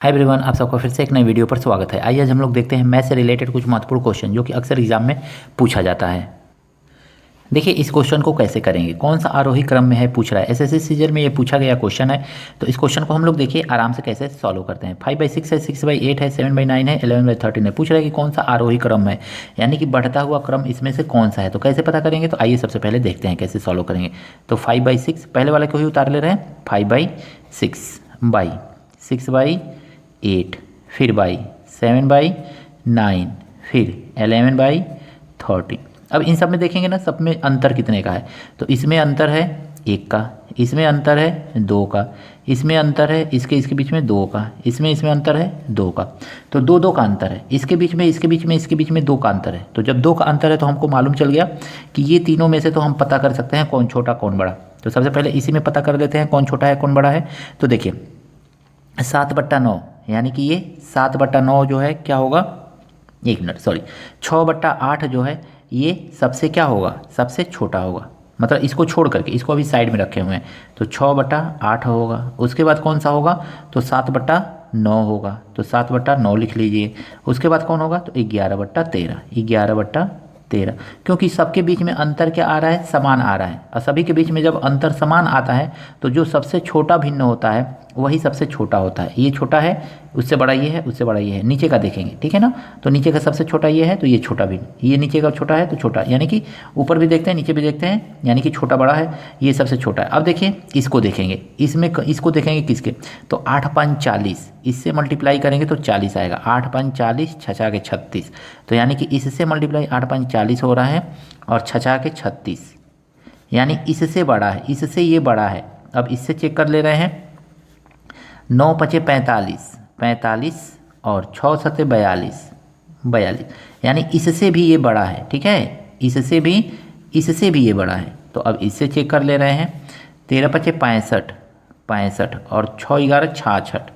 Hi everyone, आप सबका फिर से एक नई वीडियो पर स्वागत है। आइए आज हम लोग देखते हैं मैथ से रिलेटेड कुछ महत्वपूर्ण क्वेश्चन जो कि अक्सर एग्जाम में पूछा जाता है। देखिए इस क्वेश्चन को कैसे करेंगे, कौन सा आरोही क्रम में है पूछ रहा है। एसएससी सीजन में ये पूछा गया क्वेश्चन है। तो इस क्वेश्चन को हम लोग देखिए आराम से कैसे सॉल्व करते हैं। 5/6 है, 6/8 है, 7/9 है, 11/13 है। पूछ रहा है कि कौन सा आरोही क्रम है, यानी कि बढ़ता हुआ क्रम इसमें से कौन सा है। तो कैसे पता करेंगे, तो आइए सबसे पहले देखते हैं कैसे सॉल्व करेंगे। तो 5/6 पहले वाले को ही उतार ले रहे हैं। 5/6/6/8 फिर बाई 7/9 फिर 11/13। अब इन सब में देखेंगे ना, सब में अंतर कितने का है। तो इसमें अंतर है 1 का, इसमें अंतर है 2 का, इसमें अंतर है इसके बीच में 2 का, इसमें अंतर है 2 का। तो 2 का अंतर है इसके बीच में 2 का अंतर है। तो जब 2 का अंतर है तो हमको मालूम चल गया कि ये तीनों में से तो हम पता कर सकते हैं कौन छोटा कौन बड़ा। तो सबसे पहले इसी में पता कर देते हैं कौन छोटा है कौन बड़ा है। तो देखिए 7/9 यानी कि ये 7/9 जो है क्या होगा, 6/8 जो है ये सबसे क्या होगा, सबसे छोटा होगा। मतलब इसको छोड़ करके, इसको अभी साइड में रखे हुए हैं। तो 6/8 होगा। उसके बाद कौन सा होगा, तो 7/9 होगा। तो 7/9 लिख लीजिए। उसके बाद कौन होगा, तो 11/13, 11/13। क्योंकि सबके बीच में अंतर क्या आ रहा है, समान आ रहा है। और सभी के बीच में जब अंतर समान आता है तो जो सबसे छोटा भिन्न होता है वही सबसे छोटा होता है। ये छोटा है, उससे बड़ा ये है, उससे बड़ा ये है। नीचे का देखेंगे, ठीक है ना। तो नीचे का सबसे छोटा ये है, तो ये छोटा भिन्न, ये नीचे का छोटा है तो छोटा, यानी कि ऊपर भी देखते हैं नीचे भी देखते हैं, यानी कि छोटा बड़ा है, ये सबसे छोटा है। अब देखिए इसको देखेंगे, इसको देखेंगे किसके, तो 8×5 = 40। इससे मल्टीप्लाई करेंगे तो 40 आएगा। 8×5 = 6 × 36। तो यानी कि इससे मल्टीप्लाई 8×5 = 40 हो रहा है और 6 × 36 यानी इससे बड़ा है, इससे ये बड़ा है। अब इससे चेक कर ले रहे हैं। 9×5 = 45, 45 और 6×7 = 42, 42 यानी इससे भी ये बड़ा है, ठीक है। इससे भी ये बड़ा है। तो अब इससे चेक कर ले रहे हैं। 13×5 = 65, 65 और 6×11 = 66,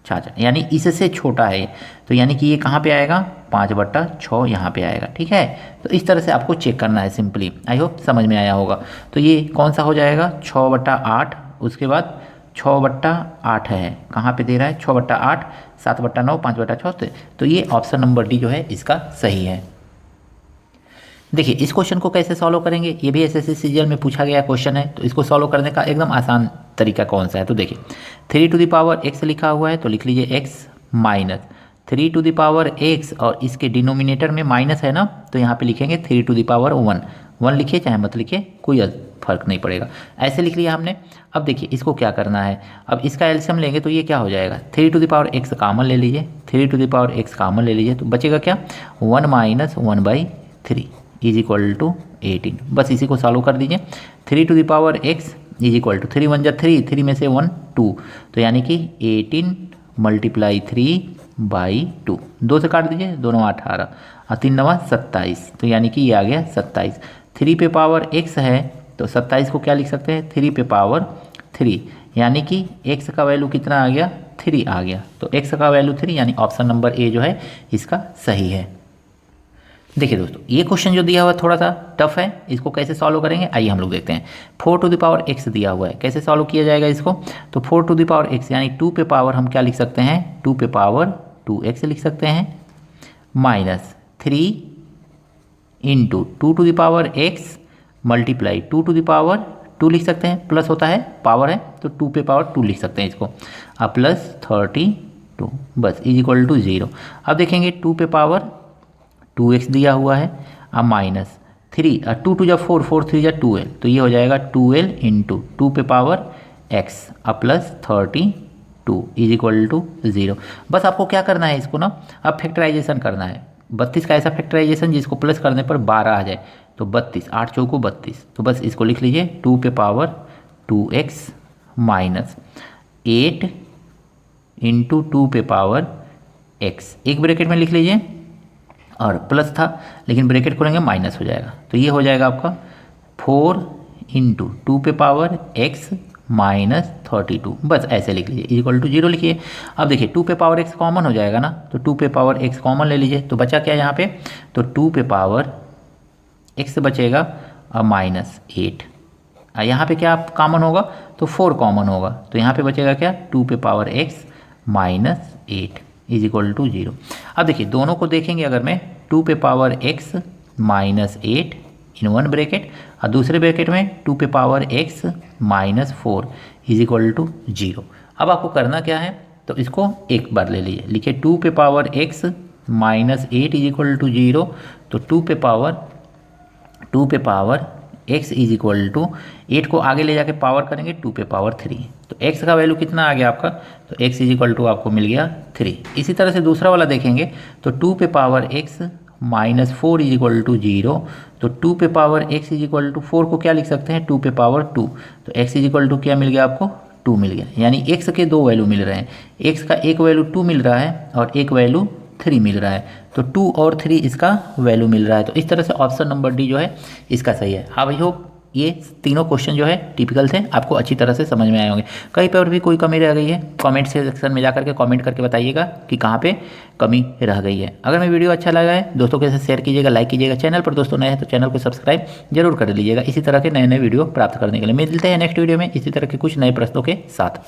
66 यानी इससे छोटा है। तो यानी कि ये कहाँ पे आएगा, 5/6 यहाँ पे आएगा, ठीक है। तो इस तरह से आपको चेक करना है सिंपली। आई होप समझ में आया होगा। तो ये कौन सा हो जाएगा, 6/8। उसके बाद 6/8 है, कहाँ पे दे रहा है, 6/8, 7/9, 5/6। तो ये ऑप्शन नंबर डी जो है इसका सही है। देखिए इस क्वेश्चन को कैसे सॉल्व करेंगे, ये भी एसएससी सीजीएल में पूछा गया क्वेश्चन है। तो इसको सॉल्व करने का एकदम आसान तरीका कौन सा है, तो देखिए 3x लिखा हुआ है तो लिख लीजिए x माइनस 3x और इसके डिनोमिनेटर में माइनस है ना, तो यहाँ पे लिखेंगे 3 1 लिखिए चाहे मत लिखिए, कोई फर्क नहीं पड़ेगा। ऐसे लिख लिया हमने। अब देखिए इसको क्या करना है, अब इसका एलसीएम लेंगे तो ये क्या हो जाएगा, 3x कॉमन ले लीजिए, 3x कॉमन ले लीजिए तो बचेगा क्या, 1 - 1/3 = 18। बस इसी को सॉल्व कर दीजिए। 3x = 3 × 1 = 3, 3 में से 1 2, तो यानी कि 18 × 3/2। 2 से काट दीजिए, 2 9 18 और 3 9 27, तो यानी कि ये आ गया 27। 3 पे पावर x है तो 27 को क्या लिख सकते हैं, 3 पे पावर 3, यानी कि x का वैल्यू कितना आ गया, 3 आ गया। तो x का वैल्यू 3 यानी ऑप्शन नंबर ए जो है इसका सही है। देखिए दोस्तों ये क्वेश्चन जो दिया हुआ है थोड़ा सा टफ है, इसको कैसे सॉल्व करेंगे आइए हम लोग देखते हैं। 4x दिया हुआ है, कैसे सॉल्व किया जाएगा इसको, तो 4x यानी 2 पे पावर हम क्या लिख सकते हैं, 2 पे पावर 2x लिख सकते हैं, माइनस 3 × 2x मल्टीप्लाई 2 2 लिख सकते हैं, प्लस होता है पावर है तो 2 पे पावर 2 लिख सकते हैं इसको, अब प्लस 32 बस = 0। अब देखेंगे 2 पे पावर 2x दिया हुआ है, अब माइनस 3 और 2 × 4, 4 × 3 = 12, तो ये हो जाएगा 12 × 2 पे पावर x अब प्लस 32 = 0। बस आपको क्या करना है, इसको ना अब फैक्टराइजेशन करना है। 32 का ऐसा फैक्टराइजेशन जिसको प्लस करने पर 12 आ जाए, तो 32 8 चौको 32, तो बस इसको लिख लीजिए 2 पे पावर 2x माइनस 8 × 2 पे पावर x, एक ब्रैकेट में लिख लीजिए, और प्लस था लेकिन ब्रैकेट खोलेंगे माइनस हो जाएगा, तो ये हो जाएगा आपका 4 × 2 पे पावर x माइनस 32, बस ऐसे लिख लीजिए = 0 लिखिए। अब देखिए 2 पे पावर x कॉमन हो जाएगा ना, तो 2 पे पावर x कॉमन ले लीजिए, तो बचा क्या यहाँ पे, तो 2 पे पावर x बचेगा और -8, यहाँ पे क्या कॉमन होगा, तो 4 कॉमन होगा, तो यहाँ पे बचेगा क्या, 2 पे power x -8 is equal to 0। अब देखिए दोनों को देखेंगे अगर मैं 2 पे power x -8 in one bracket और दूसरे ब्रैकेट में 2 पे power x -4 is equal to 0। अब आपको करना क्या है, तो इसको एक बार ले लीजिए, लिखिए 2 पे power x -8 is equal to 0। तो 2 पे power x is equal to 8 को आगे ले जाके पावर करेंगे 2 पे पावर 3। तो x का वैल्यू कितना आ गया आपका, तो x इज इक्वल टू आपको मिल गया 3। इसी तरह से दूसरा वाला देखेंगे तो 2 पे power x -4 is equal to 0। तो 2 पे power x is equal to 4 को क्या लिख सकते हैं, 2 पे पावर 2। तो x इज इक्वल टू क्या मिल गया आपको, 2 मिल गया। यानी x के दो वैल्यू मिल रहे हैं, x का एक वैल्यू 2 मिल रहा है और एक वैल्यू 3 मिल रहा है। तो 2 और 3 इसका वैल्यू मिल रहा है। तो इस तरह से ऑप्शन नंबर डी जो है इसका सही है। आई होप ये तीनों क्वेश्चन जो है टिपिकल थे, आपको अच्छी तरह से समझ में आए होंगे। कहीं पर भी कोई कमी रह गई है कमेंट सेक्शन में जाकर के कमेंट करके बताइएगा कि कहाँ पे कमी रह गई है। अगर मैं वीडियो अच्छा लगा है दोस्तों के साथ शेयर कीजिएगा, लाइक कीजिएगा। चैनल पर दोस्तों नए हैं तो चैनल को सब्सक्राइब जरूर कर लीजिएगा इसी तरह के नए नए वीडियो प्राप्त करने के लिए। मिलते हैं नेक्स्ट वीडियो में इसी तरह के कुछ नए प्रश्नों के साथ।